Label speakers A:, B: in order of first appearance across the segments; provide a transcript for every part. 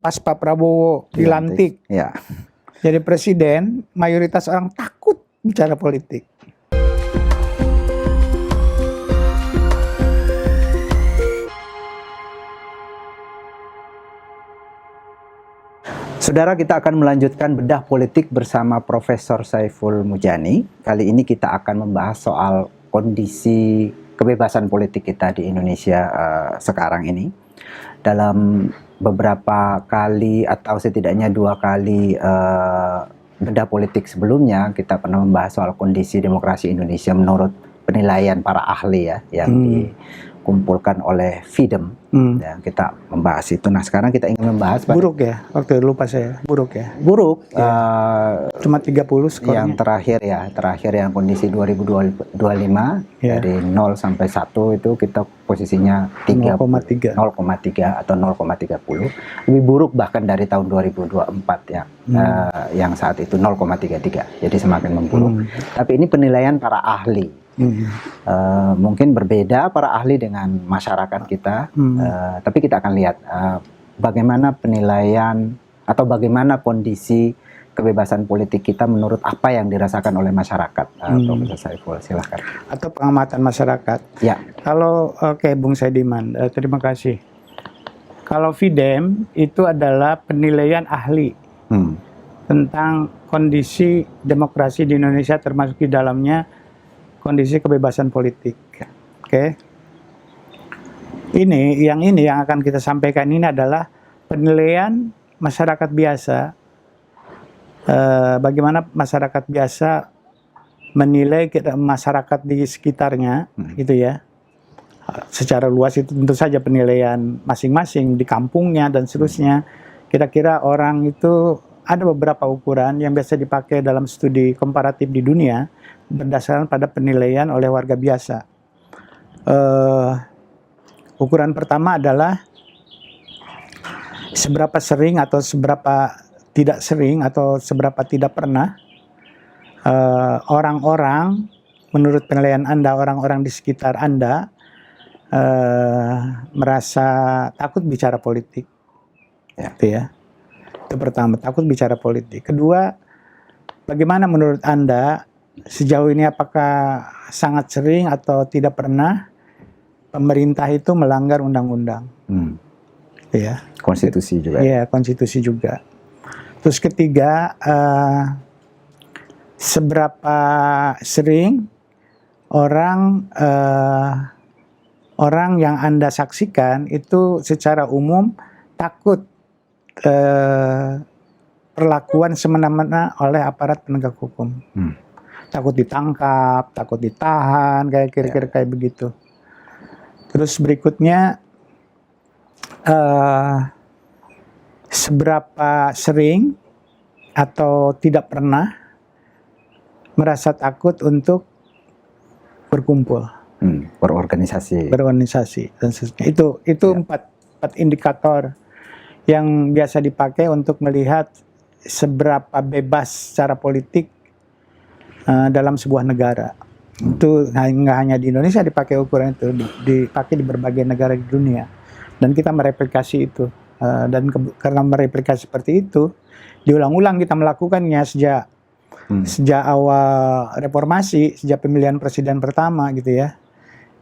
A: pas Pak Prabowo dilantik
B: ya.
A: jadi presiden, mayoritas orang takut bicara politik.
B: Saudara, kita akan melanjutkan bedah politik bersama Profesor Saiful Mujani. Kali ini kita akan membahas soal kondisi kebebasan politik kita di Indonesia sekarang ini. Dalam beberapa kali atau setidaknya 2 kali bedah politik sebelumnya, kita pernah membahas soal kondisi demokrasi Indonesia menurut penilaian para ahli ya, yang dikumpulkan oleh FIDEM. Ya, kita membahas itu. Nah, sekarang kita ingin membahas
A: buruk ya, waktu lupa saya, buruk ya.
B: Buruk.
A: Cuma 30 skornya.
B: Yang terakhir yang kondisi 2025 dari 0 sampai 1 itu kita posisinya 0,3 atau 0,30. Lebih buruk bahkan dari tahun 2024 ya. Yang saat itu 0,33. Jadi semakin memburuk. Tapi ini penilaian para ahli. Mungkin berbeda para ahli dengan masyarakat kita, tapi kita akan lihat bagaimana penilaian atau bagaimana kondisi kebebasan politik kita menurut apa yang dirasakan oleh masyarakat. Profesor Saiful, silahkan.
A: Atau pengamatan masyarakat.
B: Ya.
A: Kalau Bung Saidiman, terima kasih. Kalau FIDEM itu adalah penilaian ahli tentang kondisi demokrasi di Indonesia, termasuk di dalamnya kondisi kebebasan politik. Oke. Ini yang akan kita sampaikan ini adalah penilaian masyarakat biasa. Bagaimana masyarakat biasa menilai masyarakat di sekitarnya, gitu ya. Secara luas itu tentu saja penilaian masing-masing di kampungnya dan seterusnya. Kira-kira orang itu ada beberapa ukuran yang biasa dipakai dalam studi komparatif di dunia berdasarkan pada penilaian oleh warga biasa. Ukuran pertama adalah seberapa sering atau seberapa tidak sering atau seberapa tidak pernah orang-orang, menurut penilaian Anda, orang-orang di sekitar Anda merasa takut bicara politik. Itu pertama, takut bicara politik. Kedua, bagaimana menurut Anda sejauh ini, apakah sangat sering atau tidak pernah pemerintah itu melanggar undang-undang? Ya.
B: Konstitusi juga.
A: Iya, konstitusi juga. Terus ketiga, seberapa sering orang yang Anda saksikan itu secara umum takut perlakuan semena-mena oleh aparat penegak hukum. Takut ditangkap, takut ditahan, kayak kira-kira kayak begitu. Terus berikutnya, seberapa sering atau tidak pernah merasa takut untuk berkumpul,
B: berorganisasi
A: dan sebagainya. Itu empat indikator yang biasa dipakai untuk melihat seberapa bebas secara politik dalam sebuah negara. Itu nggak hanya di Indonesia dipakai ukuran itu, dipakai di berbagai negara di dunia, dan kita mereplikasi itu. Dan karena mereplikasi seperti itu, diulang-ulang kita melakukannya sejak awal reformasi, sejak pemilihan presiden pertama gitu ya.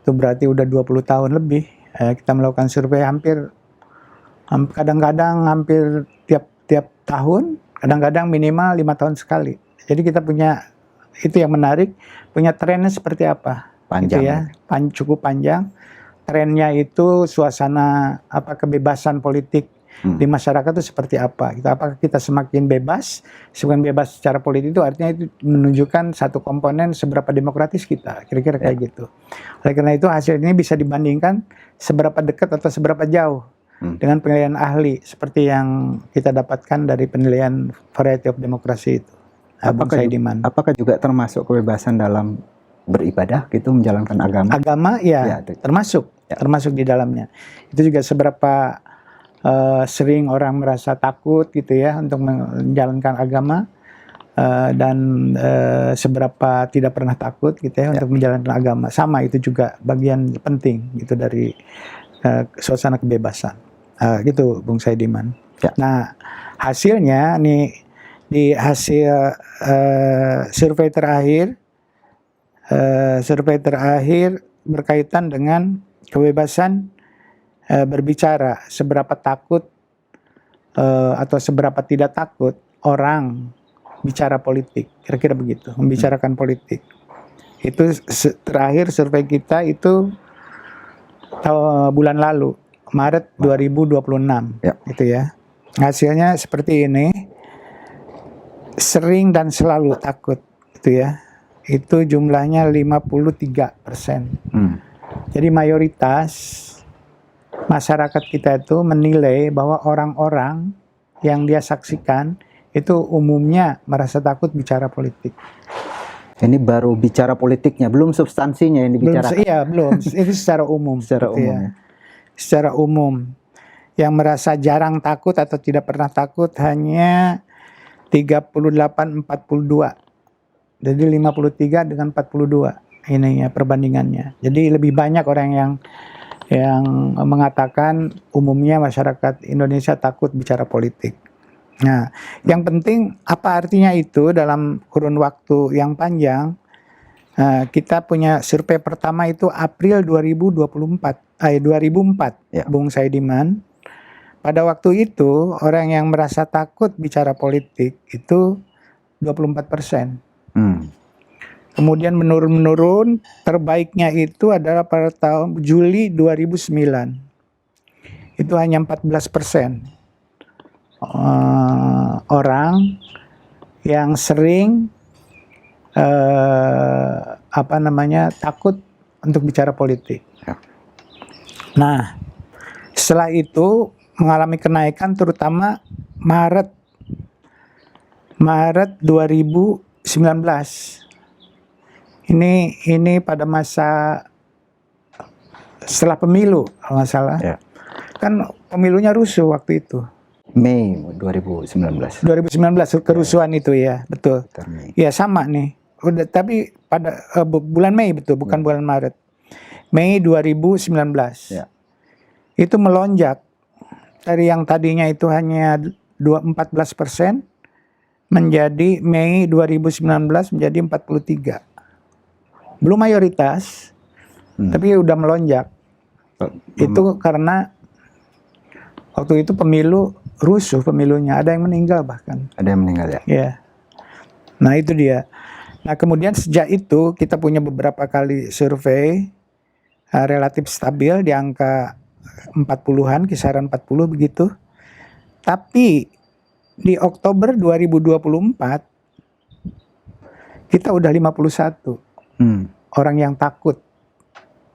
A: Itu berarti udah 20 tahun lebih. Kita melakukan survei kadang-kadang hampir tiap tahun, kadang-kadang minimal 5 tahun sekali. Jadi kita punya, itu yang menarik, punya trennya seperti apa.
B: Panjang
A: gitu ya. Cukup panjang. Trennya itu suasana kebebasan politik di masyarakat itu seperti apa. Apakah kita semakin bebas secara politik, itu artinya itu menunjukkan satu komponen seberapa demokratis kita, kira-kira kayak gitu. Oleh karena itu hasil ini bisa dibandingkan seberapa dekat atau seberapa jauh dengan penilaian ahli seperti yang kita dapatkan dari penilaian Variety of Democracy itu.
B: Apakah juga termasuk kebebasan dalam beribadah gitu, menjalankan agama?
A: Agama ya termasuk di dalamnya. Itu juga seberapa sering orang merasa takut gitu ya untuk menjalankan agama, dan seberapa tidak pernah takut gitu ya untuk menjalankan agama. Sama, itu juga bagian penting gitu dari suasana kebebasan. Gitu Bung Saidiman.
B: Ya.
A: Nah, hasilnya nih di hasil survei terakhir berkaitan dengan kebebasan berbicara, seberapa takut atau seberapa tidak takut orang bicara politik, kira-kira begitu, membicarakan politik. Itu terakhir survei kita itu bulan lalu, Maret 2026, gitu ya. Hasilnya seperti ini, sering dan selalu takut, gitu ya. Itu jumlahnya 53%. Jadi mayoritas masyarakat kita itu menilai bahwa orang-orang yang dia saksikan itu umumnya merasa takut bicara politik.
B: Ini baru bicara politiknya, belum substansinya yang dibicarakan.
A: Belum. Itu secara umum.
B: Secara
A: gitu
B: umum.
A: Ya. Secara umum. Yang merasa jarang takut atau tidak pernah takut hanya 38-42. Jadi 53 dengan 42 ininya perbandingannya. Jadi lebih banyak orang yang mengatakan umumnya masyarakat Indonesia takut bicara politik. Nah, yang penting apa artinya itu dalam kurun waktu yang panjang? Kita punya survei pertama itu April 2004,
B: Ya.
A: Bung Saidiman. Pada waktu itu orang yang merasa takut bicara politik itu 24%. Kemudian menurun, terbaiknya itu adalah pada tahun Juli 2009. Itu hanya 14%. Orang yang sering takut untuk bicara politik.
B: Ya.
A: Nah, setelah itu mengalami kenaikan terutama Maret 2019. Ini pada masa setelah pemilu kalau nggak salah.
B: Ya.
A: Kan pemilunya rusuh waktu itu.
B: Mei 2019.
A: 2019 kerusuhan itu ya, betul.
B: Mei.
A: Ya sama nih. Udah, tapi pada bulan Mei betul, bukan bulan Maret. Mei 2019.
B: Ya.
A: Itu melonjak dari yang tadinya itu hanya 14% menjadi Mei 2019 menjadi 43. Belum mayoritas, tapi udah melonjak. Itu karena waktu itu pemilu rusuh pemilunya, ada yang meninggal bahkan.
B: Ada yang meninggal ya?
A: Ya. Nah itu dia. Nah kemudian sejak itu kita punya beberapa kali survei relatif stabil di angka 40-an, kisaran 40 begitu. Tapi di Oktober 2024 kita udah 51 orang yang takut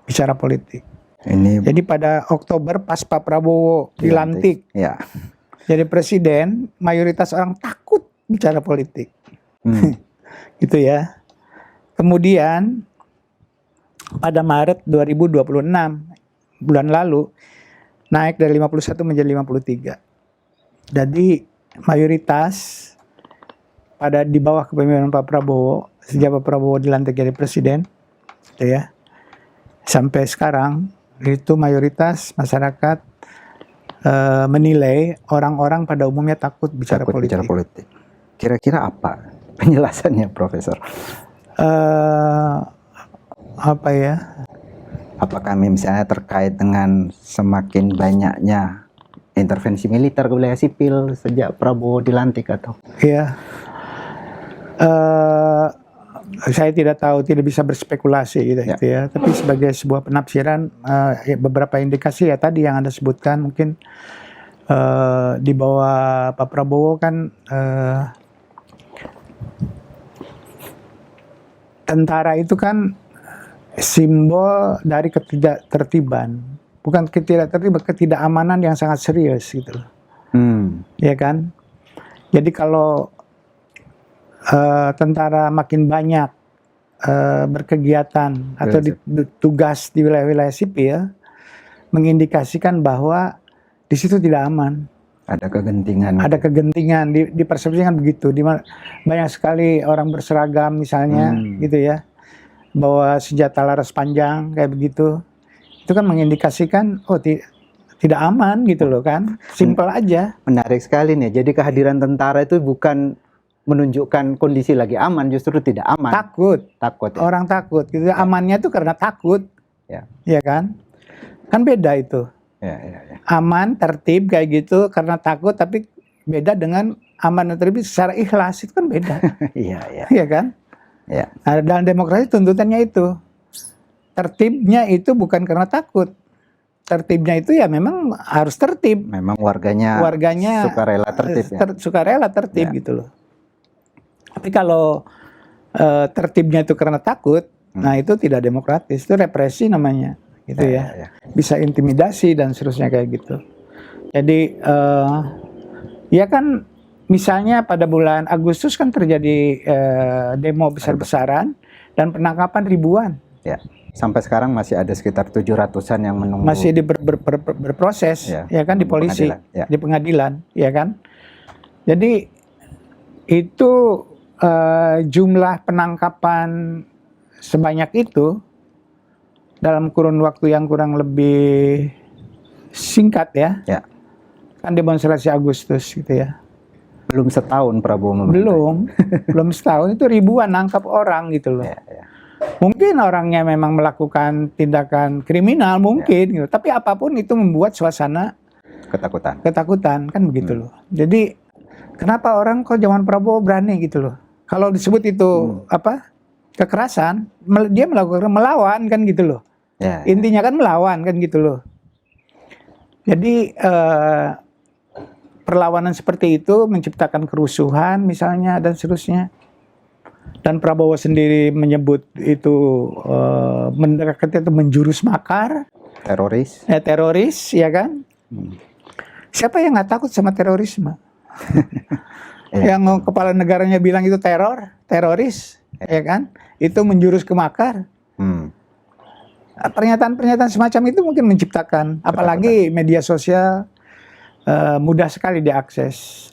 A: bicara politik. Jadi pada Oktober pas Pak Prabowo dilantik.
B: Ya.
A: Jadi presiden, mayoritas orang takut bicara politik. Gitu ya. Kemudian pada Maret 2026, bulan lalu, naik dari 51 menjadi 53. Jadi mayoritas pada di bawah kepemimpinan Pak Prabowo, sejak Pak Prabowo dilantik jadi presiden, gitu ya, sampai sekarang, itu mayoritas masyarakat menilai orang-orang pada umumnya takut bicara politik.
B: Kira-kira apa penjelasannya, Profesor?
A: Apa ya?
B: Apakah misalnya terkait dengan semakin banyaknya intervensi militer ke wilayah sipil sejak Prabowo dilantik atau?
A: Iya. Saya tidak tahu, tidak bisa berspekulasi gitu ya. Tapi sebagai sebuah penafsiran, beberapa indikasi ya tadi yang Anda sebutkan, mungkin di bawah Pak Prabowo kan tentara itu kan simbol dari ketidaktertiban, bukan ketidaktertiban, ketidakamanan yang sangat serius gitu loh. Ya kan? Jadi kalau tentara makin banyak berkegiatan atau tugas di wilayah-wilayah sipil, mengindikasikan bahwa di situ tidak aman.
B: Ada kegentingan.
A: Ada kegentingan, dipersepsikan begitu. Banyak sekali orang berseragam misalnya, gitu ya, bawa senjata laras panjang kayak begitu. Itu kan mengindikasikan, tidak aman gitu loh kan, simple aja.
B: Menarik sekali nih. Jadi kehadiran tentara itu bukan menunjukkan kondisi lagi aman, justru tidak aman.
A: Takut
B: ya?
A: Orang takut gitu. Amannya tuh karena takut, ya kan beda itu.
B: Ya.
A: Aman tertib kayak gitu karena takut, tapi beda dengan aman dan tertib secara ikhlas, itu kan beda. Iya kan. Nah, dalam demokrasi tuntutannya itu, tertibnya itu bukan karena takut. Tertibnya itu ya memang harus tertib.
B: Memang warganya sukarela tertib.
A: Sukarela tertib gitu loh. Tapi kalau tertibnya itu karena takut, nah itu tidak demokratis, itu represi namanya, gitu ya. Bisa intimidasi dan seterusnya kayak gitu. Jadi ya kan, misalnya pada bulan Agustus kan terjadi demo besar-besaran dan penangkapan ribuan.
B: Ya. Sampai sekarang masih ada sekitar 700-an yang menunggu.
A: Masih berproses, ya kan, di polisi, di pengadilan, ya kan. Jadi itu jumlah penangkapan sebanyak itu dalam kurun waktu yang kurang lebih singkat ya. Kan demonstrasi Agustus gitu ya.
B: Belum setahun Prabowo memerintah.
A: Belum setahun itu ribuan nangkap orang gitu loh. Mungkin orangnya memang melakukan tindakan kriminal mungkin gitu. Tapi apapun itu membuat suasana ketakutan kan begitu loh. Jadi kenapa orang kok zaman Prabowo berani gitu loh. Kalau disebut itu kekerasan, dia melawan kan gitu loh. Intinya kan melawan kan gitu loh. Jadi perlawanan seperti itu menciptakan kerusuhan misalnya dan seterusnya. Dan Prabowo sendiri menyebut itu mendekatnya itu menjurus makar, teroris, ya kan? Siapa yang nggak takut sama terorisme? Yang kepala negaranya bilang itu teroris, ya kan? Itu menjurus ke makar. Pernyataan-pernyataan semacam itu mungkin menciptakan, apalagi media sosial mudah sekali diakses.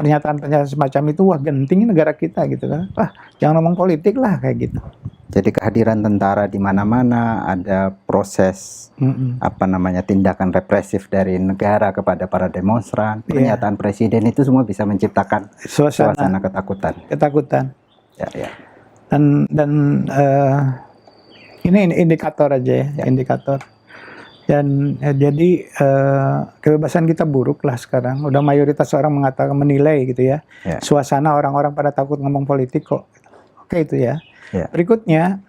A: Pernyataan-pernyataan semacam itu, wah genting negara kita gitu kan. Wah, jangan ngomong politik lah kayak gitu.
B: Jadi kehadiran tentara di mana-mana, ada proses tindakan represif dari negara kepada para demonstran, pernyataan presiden itu semua bisa menciptakan suasana ketakutan. Dan ini indikator aja ya. Indikator. Dan jadi kebebasan kita buruk lah sekarang. Udah mayoritas orang mengatakan, menilai gitu ya. Suasana orang-orang pada takut ngomong politik kok. Oke itu ya. Berikutnya,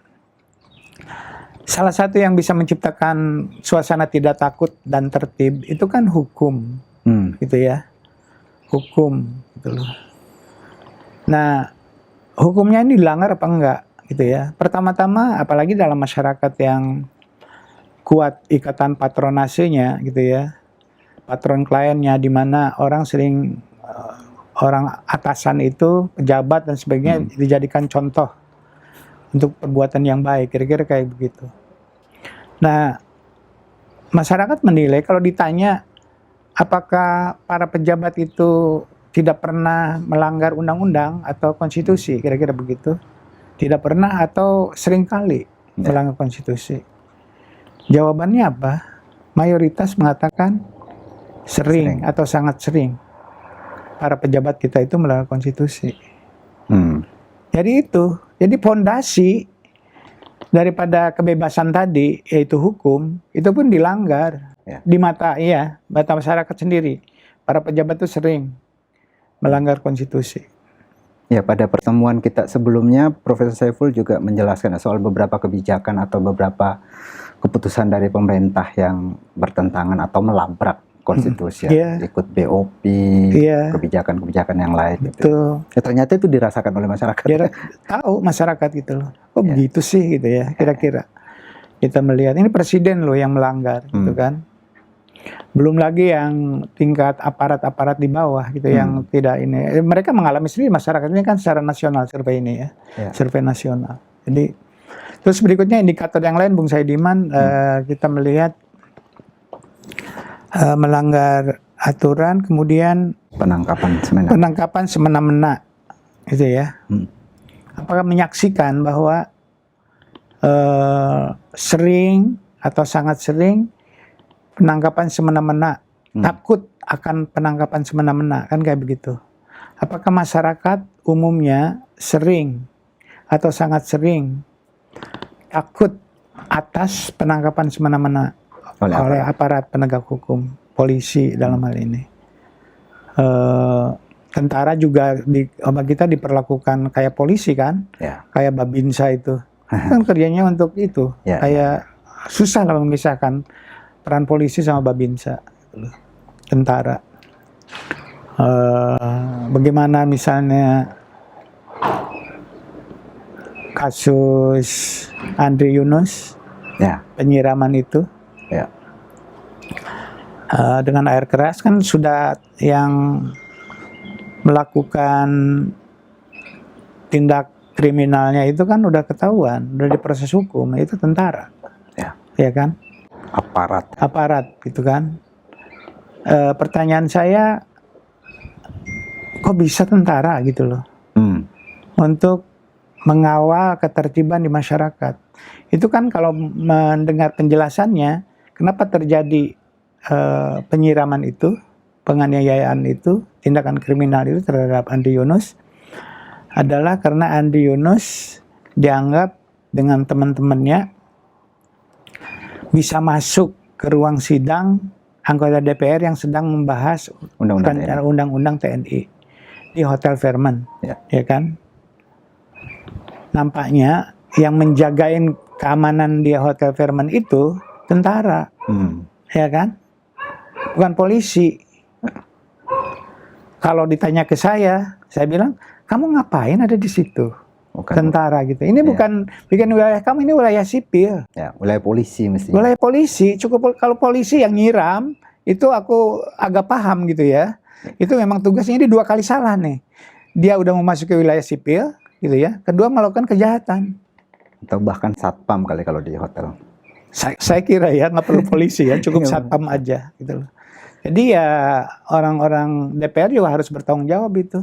B: salah satu yang bisa menciptakan suasana tidak takut dan tertib itu kan hukum, gitu ya. Hukum, gitu loh. Nah, hukumnya ini dilanggar apa enggak, gitu ya. Pertama-tama, apalagi dalam masyarakat yang kuat ikatan patronasenya gitu ya, patron kliennya, di mana orang sering orang atasan itu, pejabat dan sebagainya dijadikan contoh untuk perbuatan yang baik, kira-kira kayak begitu. Nah, masyarakat menilai kalau ditanya apakah para pejabat itu tidak pernah melanggar undang-undang atau konstitusi, kira-kira begitu, tidak pernah atau seringkali melanggar konstitusi. Jawabannya apa? Mayoritas mengatakan sering atau sangat sering para pejabat kita itu melanggar konstitusi. Jadi fondasi daripada kebebasan tadi, yaitu hukum, itu pun dilanggar di mata masyarakat sendiri. Para pejabat itu sering melanggar konstitusi. Ya, pada pertemuan kita sebelumnya, Profesor Saiful juga menjelaskan soal beberapa kebijakan atau beberapa keputusan dari pemerintah yang bertentangan atau melabrak konstitusi, ikut BOP, kebijakan-kebijakan yang lain. Gitu. Ternyata itu dirasakan oleh masyarakat.
A: Tahu masyarakat gitu loh. Kok begitu sih gitu ya, kira-kira. Kita melihat ini presiden loh yang melanggar, gitu kan. Belum lagi yang tingkat aparat-aparat di bawah gitu yang tidak ini. Mereka mengalami sendiri, masyarakat ini kan secara nasional survei ini ya. Survei nasional. Jadi terus berikutnya indikator yang lain, Bung Saidiman, kita melihat melanggar aturan, kemudian penangkapan semena-mena, gitu ya. Apakah menyaksikan bahwa sering atau sangat sering penangkapan semena-mena, takut akan penangkapan semena-mena, kan kayak begitu. Apakah masyarakat umumnya sering atau sangat sering takut atas penangkapan semena-mena oleh aparat penegak hukum, polisi dalam hal ini? Tentara juga sama kita diperlakukan kayak polisi kan, kayak Babinsa itu, kan kerjanya untuk itu, kayak susah lah memisahkan peran polisi sama Babinsa, tentara. Bagaimana misalnya kasus Andri Yunus, penyiraman itu, dengan air keras, kan sudah yang melakukan tindak kriminalnya itu kan udah ketahuan, udah diproses hukum, itu tentara, ya kan? Aparat gitu kan. Pertanyaan saya, kok bisa tentara gitu loh, untuk mengawal ketertiban di masyarakat? Itu kan kalau mendengar penjelasannya, kenapa terjadi penyiraman itu, penganiayaan itu, tindakan kriminal itu terhadap Andri Yunus, adalah karena Andri Yunus dianggap dengan teman-temannya bisa masuk ke ruang sidang anggota DPR yang sedang membahas undang-undang TNI di Hotel Fairmont, ya kan? Nampaknya yang menjagain keamanan di Hotel Fairmont itu tentara, ya kan? Bukan polisi. Kalau ditanya ke saya bilang, kamu ngapain ada di situ? Tentara gitu. Ini bukan wilayah kamu, ini wilayah sipil.
B: Wilayah polisi mesti.
A: Wilayah polisi. Cukup kalau polisi yang nyiram, itu aku agak paham gitu ya. Itu memang tugasnya, ini 2 kali salah nih. Dia udah memasuki wilayah sipil, gitu ya. Kedua, melakukan kejahatan.
B: Atau bahkan satpam kali kalau di hotel.
A: Saya kira ya, nggak perlu polisi ya, cukup satpam aja gitu loh. Jadi ya orang-orang DPR juga harus bertanggung jawab itu.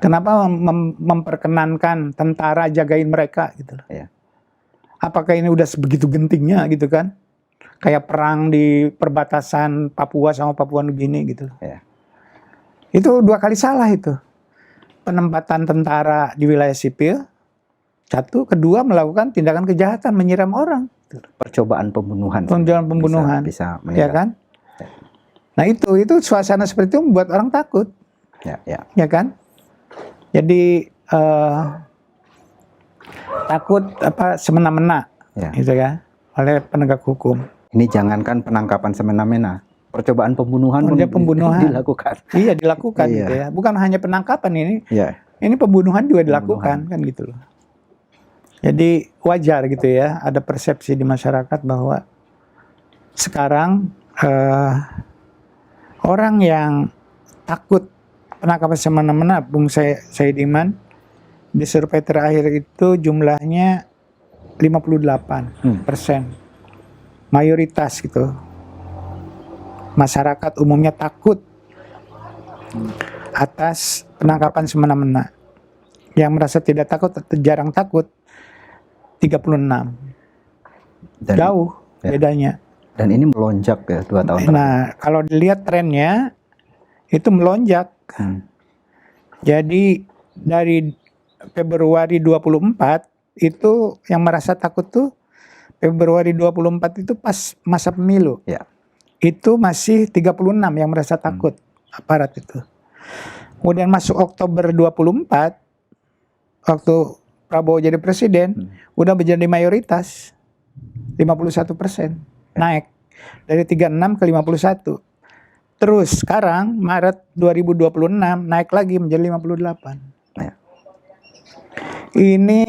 A: Kenapa memperkenankan tentara jagain mereka gitu loh. Apakah ini udah sebegitu gentingnya gitu kan? Kayak perang di perbatasan Papua sama Papua Nugini gitu loh. Itu 2 kali salah itu. Penempatan tentara di wilayah sipil, 1, kedua melakukan tindakan kejahatan, menyiram orang.
B: Percobaan pembunuhan.
A: Bisa ya kan? Nah itu suasana seperti itu membuat orang takut, ya kan? Jadi takut semena-mena, gitu ya, oleh penegak hukum.
B: Ini jangankan penangkapan semena-mena, percobaan pembunuhan dilakukan.
A: Iya dilakukan, gitu ya. Bukan hanya penangkapan ini, ini pembunuhan juga dilakukan, kan gitu loh. Jadi wajar gitu ya, ada persepsi di masyarakat bahwa sekarang orang yang takut penangkapan semena-mena, Bung Saidiman, di survei terakhir itu jumlahnya 58%. Mayoritas gitu. Masyarakat umumnya takut atas penangkapan semena-mena. Yang merasa tidak takut atau jarang takut 36. Jauh bedanya.
B: Dan ini melonjak ya 2 tahun terakhir.
A: Nah, kalau dilihat trennya itu melonjak. Jadi dari Februari 24 itu yang merasa takut tuh Februari 24 itu pas masa pemilu. Itu masih 36 yang merasa takut aparat itu. Kemudian masuk Oktober 24 waktu Prabowo jadi presiden, udah menjadi mayoritas 51%. Naik dari 36 ke 51. Terus sekarang Maret 2026 naik lagi menjadi 58. Ini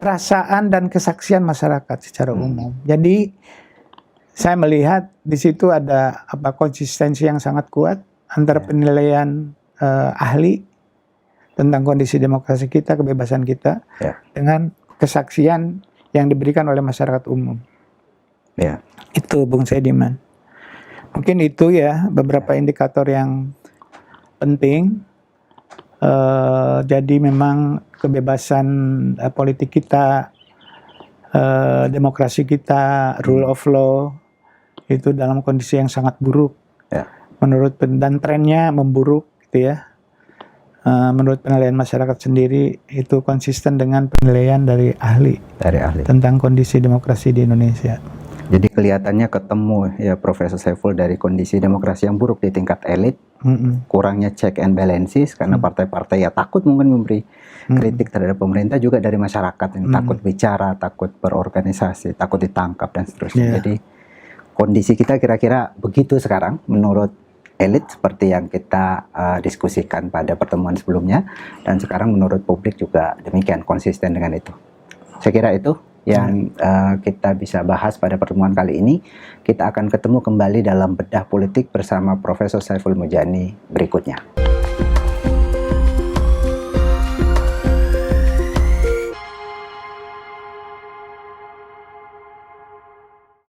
A: perasaan dan kesaksian masyarakat secara umum. Jadi saya melihat di situ ada konsistensi yang sangat kuat antara penilaian ahli tentang kondisi demokrasi kita, kebebasan kita, dengan kesaksian yang diberikan oleh masyarakat umum. Itu Bung Saidiman. Mungkin itu ya beberapa indikator yang penting. Jadi memang kebebasan politik kita, demokrasi kita, rule of law itu dalam kondisi yang sangat buruk.
B: Ya.
A: Dan trennya memburuk gitu ya. Menurut penilaian masyarakat sendiri itu konsisten dengan penilaian dari ahli tentang kondisi demokrasi di Indonesia.
B: Jadi kelihatannya ketemu ya Profesor Saiful dari kondisi demokrasi yang buruk di tingkat elit, kurangnya check and balances karena partai-partai ya takut mungkin memberi kritik terhadap pemerintah, juga dari masyarakat yang takut bicara, takut berorganisasi, takut ditangkap dan seterusnya. Jadi kondisi kita kira-kira begitu sekarang menurut elit seperti yang kita diskusikan pada pertemuan sebelumnya, dan sekarang menurut publik juga demikian, konsisten dengan itu. Saya kira itu yang kita bisa bahas pada pertemuan kali ini. Kita akan ketemu kembali dalam bedah politik bersama Profesor Saiful Mujani berikutnya.